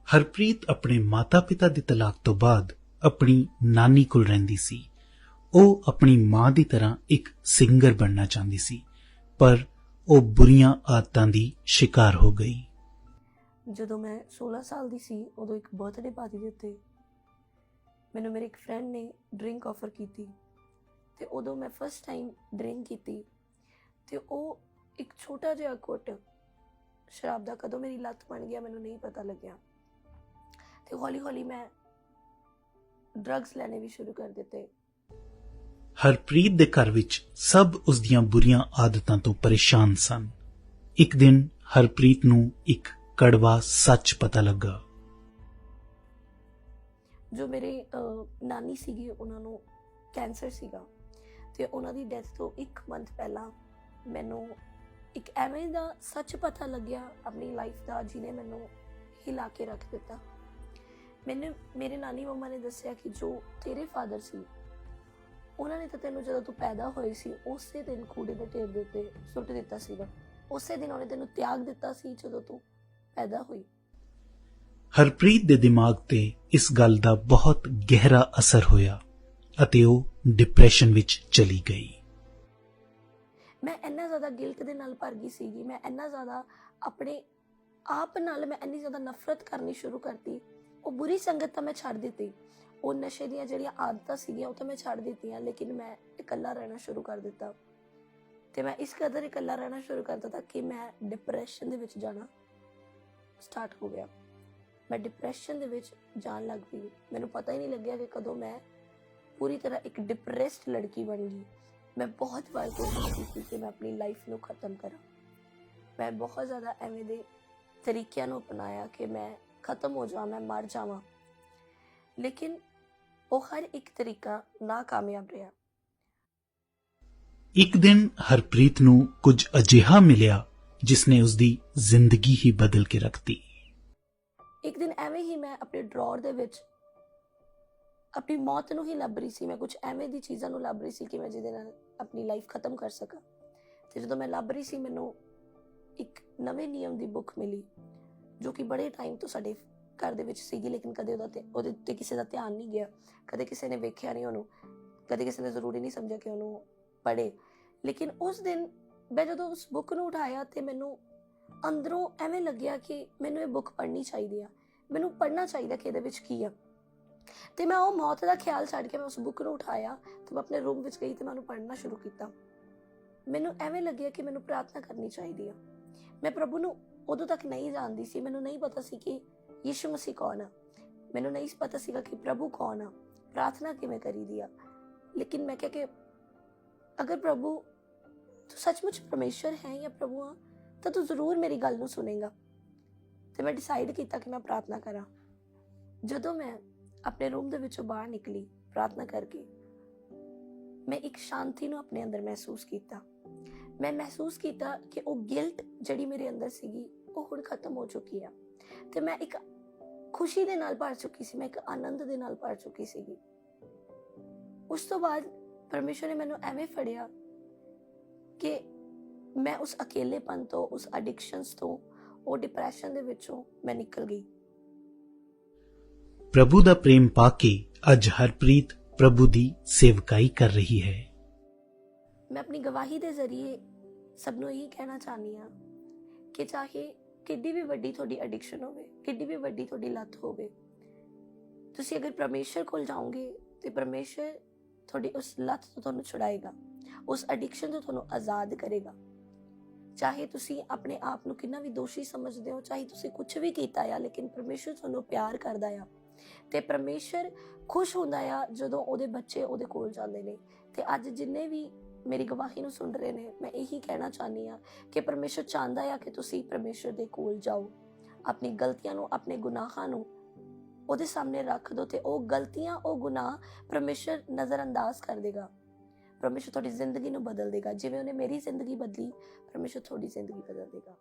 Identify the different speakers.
Speaker 1: ਹਰਪ੍ਰੀਤ ਆਪਣੇ ਮਾਤਾ-ਪਿਤਾ ਦੀ ਤਲਾਕ ਤੋਂ ਬਾਅਦ ਆਪਣੀ ਨਾਨੀ ਕੋਲ ਰਹਿੰਦੀ ਸੀ। ਉਹ ਆਪਣੀ ਮਾਂ ਦੀ ਤਰ੍ਹਾਂ ਇੱਕ ਸਿੰਗਰ ਬਣਨਾ ਚਾਹੁੰਦੀ ਸੀ, ਪਰ ਉਹ ਬੁਰੀਆਂ ਆਦਤਾਂ ਦੀ ਸ਼ਿਕਾਰ ਹੋ ਗਈ।
Speaker 2: ਜਦੋਂ ਮੈਂ 16 ਸਾਲ ਦੀ ਸੀ, ਉਦੋਂ ਇੱਕ ਬਰਥਡੇ ਪਾਰਟੀ ਦੇ ਉੱਤੇ ਮੈਨੂੰ ਮੇਰੇ ਇੱਕ ਫਰੈਂਡ ਨੇ ਡਰਿੰਕ ਆਫਰ ਕੀਤੀ ਅਤੇ ਉਦੋਂ ਮੈਂ ਫਸਟ ਟਾਈਮ ਡਰਿੰਕ ਕੀਤੀ ਅਤੇ ਉਹ ਇੱਕ ਛੋਟਾ ਜਿਹਾ ਘੁੱਟ ਸ਼ਰਾਬ ਦਾ ਕਦੋਂ ਮੇਰੀ ਲੱਤ ਬਣ ਗਿਆ ਮੈਨੂੰ ਨਹੀਂ ਪਤਾ ਲੱਗਿਆ ਅਤੇ ਹੌਲੀ ਹੌਲੀ ਮੈਂ ਡਰੱਗਸ ਲੈਣੇ ਵੀ ਸ਼ੁਰੂ ਕਰ ਦਿੱਤੇ।
Speaker 1: ਹਰਪ੍ਰੀਤ ਦੇ ਘਰ ਵਿੱਚ ਸਭ ਉਸ ਦੀਆਂ ਬੁਰੀਆਂ ਆਦਤਾਂ ਤੋਂ ਪਰੇਸ਼ਾਨ ਸਨ। ਇੱਕ ਦਿਨ ਹਰਪ੍ਰੀਤ ਨੂੰ ਇੱਕ ਕੜਵਾ ਸੱਚ ਪਤਾ ਲੱਗਾ।
Speaker 2: ਜੋ ਮੇਰੇ ਨਾਨੀ ਸੀਗੇ, ਉਹਨਾਂ ਨੂੰ ਕੈਂਸਰ ਸੀਗਾ ਅਤੇ ਉਹਨਾਂ ਦੀ ਡੈਥ ਤੋਂ 1 ਮੰਥ ਪਹਿਲਾਂ ਮੈਨੂੰ ਇੱਕ ਐਵੇਂ ਦਾ ਸੱਚ ਪਤਾ ਲੱਗਿਆ ਆਪਣੀ ਲਾਈਫ ਦਾ, ਜਿਹਨੇ ਮੈਨੂੰ ਹਿਲਾ ਕੇ ਰੱਖ ਦਿੱਤਾ। ਮੇਰੇ ਨਾਨੀ ਮੰਮਾ ਨੇ ਦੱਸਿਆ ਕਿ ਜੋ ਤੇਰੇ ਫਾਦਰ ਸੀ, ਉਹਨਾਂ ਨੇ ਤਾਂ ਤੈਨੂੰ ਜਦੋਂ ਤੂੰ ਪੈਦਾ ਹੋਈ ਸੀ ਉਸੇ ਦਿਨ ਕੂੜੇ ਦੇ ਢੇਰ ਦੇ ਉੱਤੇ ਸੁੱਟ ਦਿੱਤਾ ਸੀਗਾ। ਉਸੇ ਦਿਨ ਉਹਨੇ ਤੈਨੂੰ ਤਿਆਗ ਦਿੱਤਾ ਸੀ ਜਦੋਂ ਤੂੰ ਪੈਦਾ ਹੋਈ।
Speaker 1: ਹਰਪ੍ਰੀਤ ਦੇ ਦਿਮਾਗ ਤੇ ਇਸ ਗੱਲ ਦਾ ਬਹੁਤ ਗਹਿਰਾ ਅਸਰ ਹੋਇਆ ਅਤੇ ਉਹ ਡਿਪਰੈਸ਼ਨ ਵਿੱਚ ਚਲੀ ਗਈ।
Speaker 2: ਮੈਂ ਇੰਨਾ ਜ਼ਿਆਦਾ ਗਿਲਟ ਦੇ ਨਾਲ ਭਰ ਗਈ ਸੀਗੀ, ਮੈਂ ਇੰਨਾ ਜ਼ਿਆਦਾ ਆਪਣੇ ਆਪ ਨਾਲ ਮੈਂ ਇੰਨੀ ਜ਼ਿਆਦਾ ਨਫ਼ਰਤ ਕਰਨੀ ਸ਼ੁਰੂ ਕਰਤੀ। ਉਹ ਬੁਰੀ ਸੰਗਤ ਤਾਂ ਮੈਂ ਛੱਡ ਦਿੱਤੀ, ਉਹ ਨਸ਼ੇ ਦੀਆਂ ਜਿਹੜੀਆਂ ਆਦਤਾਂ ਸੀਗੀਆਂ ਉਹ ਤਾਂ ਮੈਂ ਛੱਡ ਦਿੱਤੀਆਂ, ਲੇਕਿਨ ਮੈਂ ਇਕੱਲਾ ਰਹਿਣਾ ਸ਼ੁਰੂ ਕਰ ਦਿੱਤਾ ਅਤੇ ਮੈਂ ਇਸ ਕਦਰ ਇਕੱਲਾ ਰਹਿਣਾ ਸ਼ੁਰੂ ਕਰ ਦਿੱਤਾ ਕਿ ਮੈਂ ਡਿਪਰੈਸ਼ਨ ਦੇ ਵਿੱਚ ਜਾਣਾ ਸਟਾਰਟ ਹੋ ਗਿਆ। ਮੈਂ ਡਿਪਰੈਸ਼ਨ ਦੇ ਵਿੱਚ ਜਾਣ ਲੱਗ ਪਈ। ਮੈਨੂੰ ਪਤਾ ਹੀ ਨਹੀਂ ਲੱਗਿਆ ਕਿ ਕਦੋਂ ਮੈਂ ਪੂਰੀ ਤਰ੍ਹਾਂ ਇੱਕ ਡਿਪਰੈਸਡ ਲੜਕੀ ਬਣ ਗਈ। ਮੈਂ ਬਹੁਤ ਵਾਰ ਕੋਸ਼ਿਸ਼ ਕੀਤੀ ਕਿ ਮੈਂ ਆਪਣੀ ਲਾਈਫ ਨੂੰ ਖ਼ਤਮ ਕਰਾਂ। ਮੈਂ ਬਹੁਤ ਜ਼ਿਆਦਾ ਐਵੇਂ ਦੇ ਤਰੀਕਿਆਂ ਨੂੰ ਅਪਣਾਇਆ ਕਿ ਮੈਂ ਖ਼ਤਮ ਹੋ ਜਾਵਾਂ, ਮੈਂ ਮਰ ਜਾਵਾਂ, ਲੇਕਿਨ ਉਹ ਹਰ ਇੱਕ ਤਰੀਕਾ ਨਾਕਾਮਯਾਬ ਰਿਹਾ।
Speaker 1: ਇੱਕ ਦਿਨ ਹਰਪ੍ਰੀਤ ਨੂੰ ਕੁਝ ਅਜਿਹਾ ਮਿਲਿਆ ਜਿਸ ਨੇ ਉਸਦੀ ਜ਼ਿੰਦਗੀ ਹੀ ਬਦਲ ਕੇ ਰੱਖਤੀ।
Speaker 2: ਇੱਕ ਦਿਨ ਐਵੇਂ ਹੀ ਮੈਂ ਆਪਣੇ ਡਰਾਅਰ ਦੇ ਵਿੱਚ ਆਪਣੀ ਮੌਤ ਨੂੰ ਹੀ ਲੱਭ ਰਹੀ ਸੀ। ਮੈਂ ਕੁਝ ਐਵੇਂ ਦੀ ਚੀਜ਼ਾਂ ਨੂੰ ਲੱਭ ਰਹੀ ਸੀ ਕਿ ਮੈਂ ਜਿਹਦੇ ਨਾਲ ਆਪਣੀ ਲਾਈਫ ਖ਼ਤਮ ਕਰ ਸਕਾਂ। ਅਤੇ ਜਦੋਂ ਮੈਂ ਲੱਭ ਰਹੀ ਸੀ, ਮੈਨੂੰ ਇੱਕ ਨਵੇਂ ਨਿਯਮ ਦੀ ਬੁੱਕ ਮਿਲੀ, ਜੋ ਕਿ ਬੜੇ ਟਾਈਮ ਤੋਂ ਸਾਡੇ ਘਰ ਦੇ ਵਿੱਚ ਸੀਗੀ, ਲੇਕਿਨ ਕਦੇ ਉਹਦੇ ਉੱਤੇ ਕਿਸੇ ਦਾ ਧਿਆਨ ਨਹੀਂ ਗਿਆ, ਕਦੇ ਕਿਸੇ ਨੇ ਵੇਖਿਆ ਨਹੀਂ ਉਹਨੂੰ, ਕਦੇ ਕਿਸੇ ਨੇ ਜ਼ਰੂਰੀ ਨਹੀਂ ਸਮਝਿਆ ਕਿ ਉਹਨੂੰ ਪੜ੍ਹੇ। ਲੇਕਿਨ ਉਸ ਦਿਨ ਮੈਂ ਜਦੋਂ ਉਸ ਬੁੱਕ ਨੂੰ ਉਠਾਇਆ ਅਤੇ ਮੈਨੂੰ ਅੰਦਰੋਂ ਐਵੇਂ ਲੱਗਿਆ ਕਿ ਮੈਨੂੰ ਇਹ ਬੁੱਕ ਪੜ੍ਹਨੀ ਚਾਹੀਦੀ ਆ, ਮੈਨੂੰ ਪੜ੍ਹਨਾ ਚਾਹੀਦਾ ਕਿ ਇਹਦੇ ਵਿੱਚ ਕੀ ਆ। ਅਤੇ ਮੈਂ ਉਹ ਮੌਤ ਦਾ ਖਿਆਲ ਛੱਡ ਕੇ ਮੈਂ ਉਸ ਬੁੱਕ ਨੂੰ ਉਠਾਇਆ ਅਤੇ ਮੈਂ ਆਪਣੇ ਰੂਮ ਵਿੱਚ ਗਈ ਅਤੇ ਮੈਂ ਉਹਨੂੰ ਪੜ੍ਹਨਾ ਸ਼ੁਰੂ ਕੀਤਾ। ਮੈਨੂੰ ਐਵੇਂ ਲੱਗਿਆ ਕਿ ਮੈਨੂੰ ਪ੍ਰਾਰਥਨਾ ਕਰਨੀ ਚਾਹੀਦੀ ਆ। ਮੈਂ ਪ੍ਰਭੂ ਨੂੰ ਉਦੋਂ ਤੱਕ ਨਹੀਂ ਜਾਣਦੀ ਸੀ, ਮੈਨੂੰ ਨਹੀਂ ਪਤਾ ਸੀ ਕਿ ਯਿਸੂ ਮਸੀਹ ਕੌਣ ਆ, ਮੈਨੂੰ ਨਹੀਂ ਪਤਾ ਸੀਗਾ ਕਿ ਪ੍ਰਭੂ ਕੌਣ ਆ, ਪ੍ਰਾਰਥਨਾ ਕਿਵੇਂ ਕਰੀਦੀ ਆ। ਲੇਕਿਨ ਮੈਂ ਕਿਹਾ ਕਿ ਅਗਰ ਪ੍ਰਭੂ ਤੂੰ ਸੱਚਮੁੱਚ ਪਰਮੇਸ਼ਰ ਹੈ ਜਾਂ ਪ੍ਰਭੂ ਆ, ਤਾਂ ਤੂੰ ਜ਼ਰੂਰ ਮੇਰੀ ਗੱਲ ਨੂੰ ਸੁਣੇਗਾ। ਅਤੇ ਮੈਂ ਡਿਸਾਈਡ ਕੀਤਾ ਕਿ ਮੈਂ ਪ੍ਰਾਰਥਨਾ ਕਰਾਂ। ਜਦੋਂ ਮੈਂ ਆਪਣੇ ਰੂਮ ਦੇ ਵਿੱਚੋਂ ਬਾਹਰ ਨਿਕਲੀ ਪ੍ਰਾਰਥਨਾ ਕਰਕੇ, ਮੈਂ ਇੱਕ ਸ਼ਾਂਤੀ ਨੂੰ ਆਪਣੇ ਅੰਦਰ ਮਹਿਸੂਸ ਕੀਤਾ। ਮੈਂ ਮਹਿਸੂਸ ਕੀਤਾ ਕਿ ਉਹ ਗਿਲਟ ਜਿਹੜੀ ਮੇਰੇ ਅੰਦਰ ਸੀਗੀ ਉਹ ਹੁਣ ਖਤਮ ਹੋ ਚੁੱਕੀ ਆ ਅਤੇ ਮੈਂ ਇੱਕ ਖੁਸ਼ੀ ਦੇ ਨਾਲ ਭਰ ਚੁੱਕੀ ਸੀ, ਮੈਂ ਇੱਕ ਆਨੰਦ ਦੇ ਨਾਲ ਭਰ ਚੁੱਕੀ ਸੀਗੀ। ਉਸ ਤੋਂ ਬਾਅਦ ਪਰਮੇਸ਼ਰ ਨੇ ਮੈਨੂੰ ਐਵੇਂ ਫੜਿਆ ਕਿ ਮੈਂ ਉਸ ਅਕੇਲੇਪਨ ਤੋਂ, ਉਸ ਐਡਿਕਸ਼ਨਸ ਤੋਂ, ਉਹ ਡਿਪਰੈਸ਼ਨ ਦੇ ਵਿੱਚੋਂ ਮੈਂ ਨਿਕਲ ਗਈ।
Speaker 1: ਪ੍ਰਭੂ ਦਾ ਪ੍ਰੇਮ ਪਾ ਕੇ ਅੱਜ ਹਰਪ੍ਰੀਤ ਪ੍ਰਭੂ ਦੀ ਸੇਵਕਾਈ ਕਰ ਰਹੀ ਹੈ।
Speaker 2: ਮੈਂ ਆਪਣੀ ਗਵਾਹੀ ਦੇ ਜ਼ਰੀਏ ਸਭ ਨੂੰ ਇਹੀ ਕਹਿਣਾ ਚਾਹੁੰਦੀ ਹਾਂ ਕਿ ਚਾਹੇ ਕਿੱਡੀ ਵੀ ਵੱਡੀ ਤੁਹਾਡੀ ਐਡਿਕਸ਼ਨ ਹੋਵੇ, ਕਿੱਡੀ ਵੀ ਵੱਡੀ ਤੁਹਾਡੀ ਲੱਤ ਹੋਵੇ, ਤੁਸੀਂ ਅਗਰ ਪਰਮੇਸ਼ਰ ਕੋਲ ਜਾਓਗੇ ਤੇ ਪਰਮੇਸ਼ਰ ਤੁਹਾਡੀ ਉਸ ਲੱਤ ਤੋਂ ਤੁਹਾਨੂੰ ਛੁਡਾਏਗਾ, ਉਸ ਐਡਿਕਸ਼ਨ ਤੋਂ ਤੁਹਾਨੂੰ ਆਜ਼ਾਦ ਕਰੇਗਾ। ਚਾਹੇ ਤੁਸੀਂ ਆਪਣੇ ਆਪ ਨੂੰ ਕਿੰਨਾ ਵੀ ਦੋਸ਼ੀ ਸਮਝਦੇ ਹੋ, ਚਾਹੇ ਤੁਸੀਂ ਕੁਝ ਵੀ ਕੀਤਾ ਆ, ਲੇਕਿਨ ਪਰਮੇਸ਼ਰ ਤੁਹਾਨੂੰ ਪਿਆਰ ਕਰਦਾ ਆ ਅਤੇ ਪਰਮੇਸ਼ਰ ਖੁਸ਼ ਹੁੰਦਾ ਆ ਜਦੋਂ ਉਹਦੇ ਬੱਚੇ ਉਹਦੇ ਕੋਲ ਜਾਂਦੇ ਨੇ। ਅਤੇ ਅੱਜ ਜਿੰਨੇ ਵੀ ਮੇਰੀ ਗਵਾਹੀ ਨੂੰ ਸੁਣ ਰਹੇ ਨੇ, ਮੈਂ ਇਹੀ ਕਹਿਣਾ ਚਾਹੁੰਦੀ ਹਾਂ ਕਿ ਪਰਮੇਸ਼ਰ ਚਾਹੁੰਦਾ ਆ ਕਿ ਤੁਸੀਂ ਪਰਮੇਸ਼ਰ ਦੇ ਕੋਲ ਜਾਓ, ਆਪਣੀ ਗਲਤੀਆਂ ਨੂੰ, ਆਪਣੇ ਗੁਨਾਹਾਂ ਨੂੰ ਉਹਦੇ ਸਾਹਮਣੇ ਰੱਖ ਦਿਓ ਅਤੇ ਉਹ ਗਲਤੀਆਂ, ਉਹ ਗੁਨਾਹ ਪਰਮੇਸ਼ਰ ਨਜ਼ਰਅੰਦਾਜ਼ ਕਰ ਦੇਗਾ। ਪਰਮੇਸ਼ਰ ਤੁਹਾਡੀ ਜ਼ਿੰਦਗੀ ਨੂੰ ਬਦਲ ਦੇਗਾ। ਜਿਵੇਂ ਉਹਨੇ ਮੇਰੀ ਜ਼ਿੰਦਗੀ ਬਦਲੀ, ਪਰਮੇਸ਼ਰ ਤੁਹਾਡੀ ਜ਼ਿੰਦਗੀ ਬਦਲ ਦੇਗਾ।